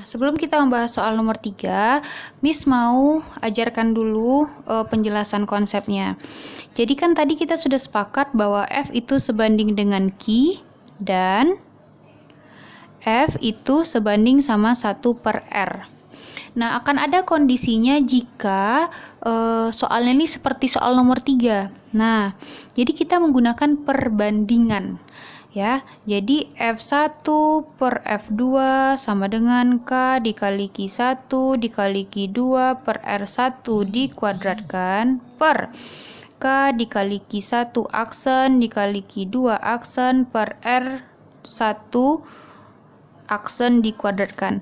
Sebelum kita membahas soal nomor 3, Miss mau ajarkan dulu penjelasan konsepnya. Jadi kan tadi kita sudah sepakat bahwa F itu sebanding dengan Q dan F itu sebanding sama 1/R. Nah, akan ada kondisinya jika soalnya ini seperti soal nomor 3. Nah, jadi kita menggunakan perbandingan. Ya, jadi F1 per F2 sama dengan K dikali Q1 dikali Q2 per R1 dikuadratkan per K dikali Q1 aksen dikali Q2 aksen per R1 aksen dikuadratkan.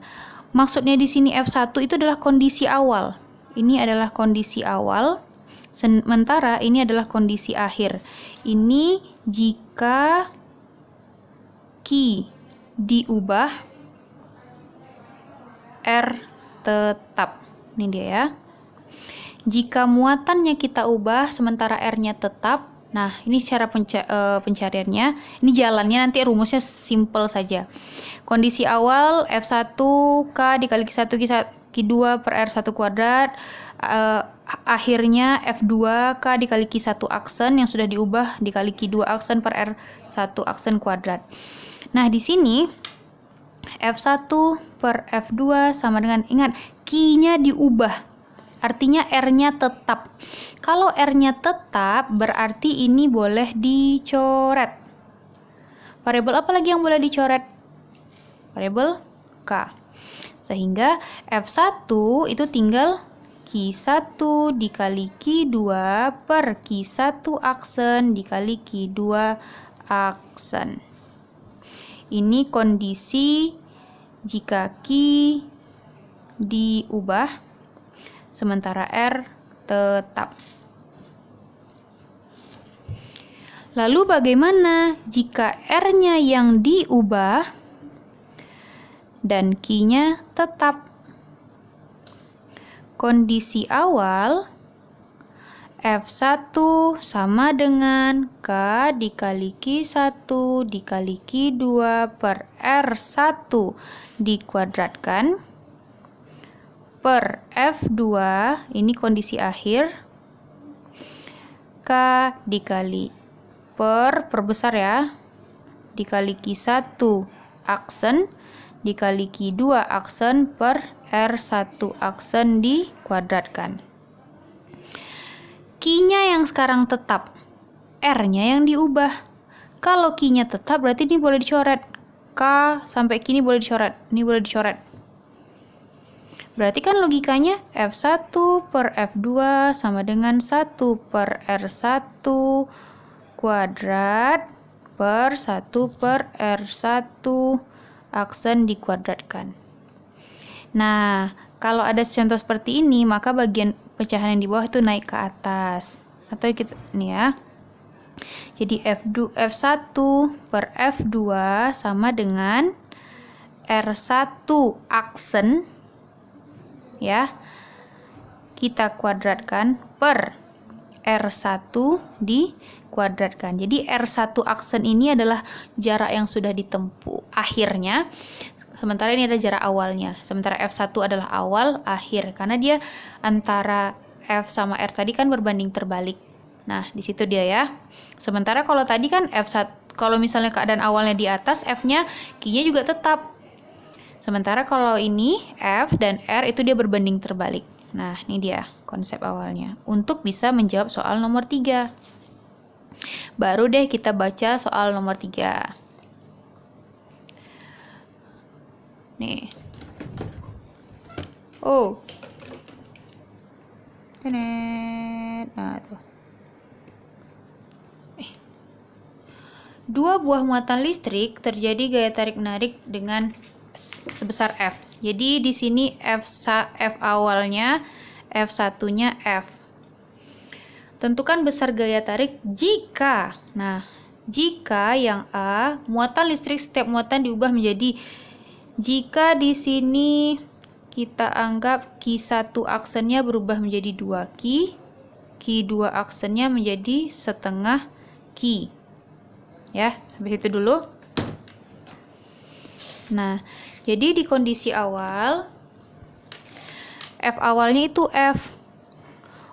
Maksudnya di sini F1 itu adalah kondisi awal. Ini adalah kondisi awal, sementara ini adalah kondisi akhir. Ini jika Q diubah, R tetap. Ini dia ya. Jika muatannya kita ubah, sementara R-nya tetap. Nah, ini cara pencariannya. Ini jalannya, nanti rumusnya simple saja. Kondisi awal F1 K dikali Q1 Q2 per R1 kuadrat. Akhirnya F2 K dikali Q1 aksen yang sudah diubah dikali Q2 aksen per R1 aksen kuadrat. Nah, di sini F1 per F2 sama dengan, ingat, Q-nya diubah. Artinya R-nya tetap. Kalau R-nya tetap, berarti ini boleh dicoret. Variabel apa lagi yang boleh dicoret? Variabel K. Sehingga F1 itu tinggal Q1 dikali Q2 per Q1 aksen dikali Q2 aksen. Ini kondisi jika Q diubah, sementara R tetap. Lalu bagaimana jika R-nya yang diubah dan Q-nya tetap? Kondisi awal F1 sama dengan K dikali Q1 dikali Q2 per R1 dikuadratkan per F2, ini kondisi akhir, K dikali perbesar ya, dikali Q1 aksen dikali Q2 aksen per R1 aksen dikuadratkan. Q-nya yang sekarang tetap, R-nya yang diubah. Kalau Q-nya tetap berarti ini boleh dicoret. K sampai Q ini boleh dicoret, ini boleh dicoret. Berarti kan logikanya F1 per F2 sama dengan 1 per R1 kuadrat per 1 per R1 aksen dikuadratkan. Nah, kalau ada contoh seperti ini, maka bagian pecahan yang di bawah itu naik ke atas. Atau kita nih ya. Jadi F1 per F2 sama dengan R1 aksen ya. Kita kuadratkan per R1 dikuadratkan. Jadi R1 aksen ini adalah jarak yang sudah ditempuh akhirnya. Sementara ini ada jarak awalnya. Sementara F1 adalah awal, akhir. Karena dia antara F sama R tadi kan berbanding terbalik. Nah, di situ dia ya. Sementara kalau tadi kan F1, kalau misalnya keadaan awalnya di atas, F-nya, Q-nya juga tetap. Sementara kalau ini, F dan R itu dia berbanding terbalik. Nah, ini dia konsep awalnya. Untuk bisa menjawab soal nomor 3. Baru deh kita baca soal nomor 3. Nih. Oh. Nah, tuh. Dua buah muatan listrik terjadi gaya tarik-menarik dengan sebesar F. Jadi di sini F awalnya, F1-nya F. Tentukan besar gaya tarik jika. Nah, jika yang A, muatan listrik setiap muatan diubah menjadi, jika di sini kita anggap Q1 aksennya berubah menjadi 2Q, Q2 aksennya menjadi setengah Q. Ya, sampai situ dulu. Nah, Jadi di kondisi awal, F awalnya itu F.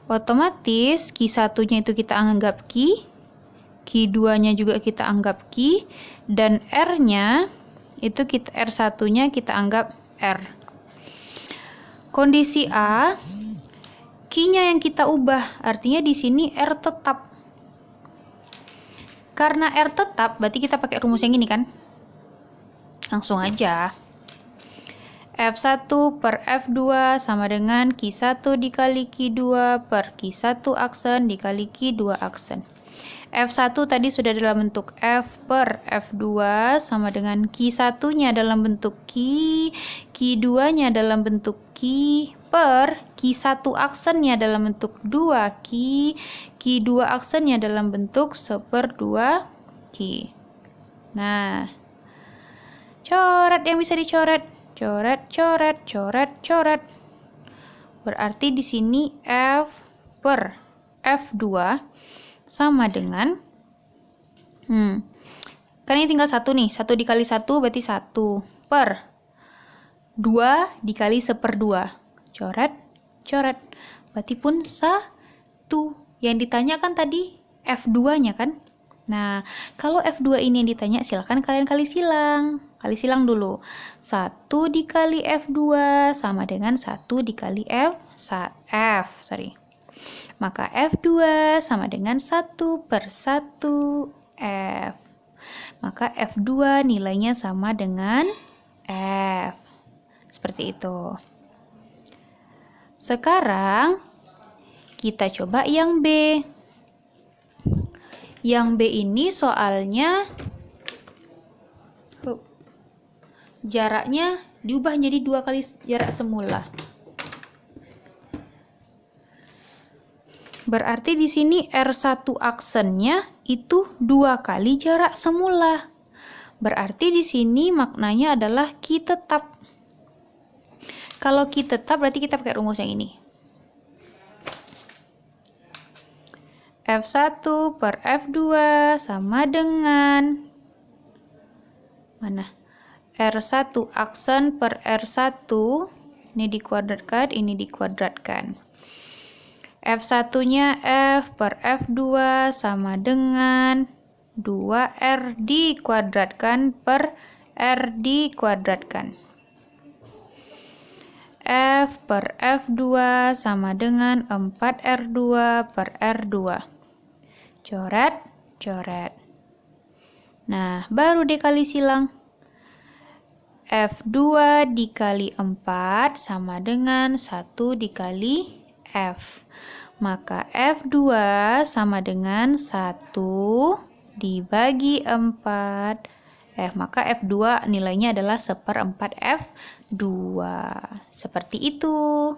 Otomatis Q1-nya itu kita anggap Q, Q2-nya juga kita anggap Q, dan R-nya itu R1-nya kita anggap R. Kondisi A, Q-nya yang kita ubah, artinya di sini R tetap. Karena R tetap, berarti kita pakai rumus yang ini kan? Langsung aja. F1 per F2 sama dengan Q1 dikali Q2 per Q1 aksen dikali Q2 aksen. F1 tadi sudah dalam bentuk F per F2 sama dengan Q1-nya dalam bentuk Q, Q2-nya dalam bentuk Q, per Q1 aksennya dalam bentuk 2Q, Q2 aksennya dalam bentuk 1/2Q. Nah, coret yang bisa dicoret. Coret, coret, coret, coret. Berarti di sini F per F2 sama dengan kan ini tinggal 1 nih. 1 dikali 1 berarti 1 per 2 dikali 1/2. Coret, coret. Berarti pun 1. Yang ditanyakan tadi F2-nya kan? Nah, kalau F2 ini yang ditanya, silahkan kalian kali silang. Kali silang dulu. 1 dikali F2 sama dengan 1 dikali Maka F2 sama dengan 1 per 1 F. Maka F2 nilainya sama dengan F. Seperti itu. Sekarang, kita coba yang B. Yang B ini soalnya jaraknya diubah jadi 2 kali jarak semula. Berarti di sini R1 aksennya itu 2 kali jarak semula. Berarti di sini maknanya adalah Q tetap. Kalau Q tetap berarti kita pakai rumus yang ini. F1 per F2 sama dengan mana? R1 aksen per R1, ini dikuadratkan, ini dikuadratkan. F1-nya F per F2 sama dengan 2R dikuadratkan per R dikuadratkan. F per F2 sama dengan 4R2 per R2. Coret, coret. Nah, baru dikali silang. F2 dikali 4 sama dengan 1 dikali F. Maka F2 sama dengan 1 dibagi 4 F. Maka F2 nilainya adalah 1/4 F2. Seperti itu.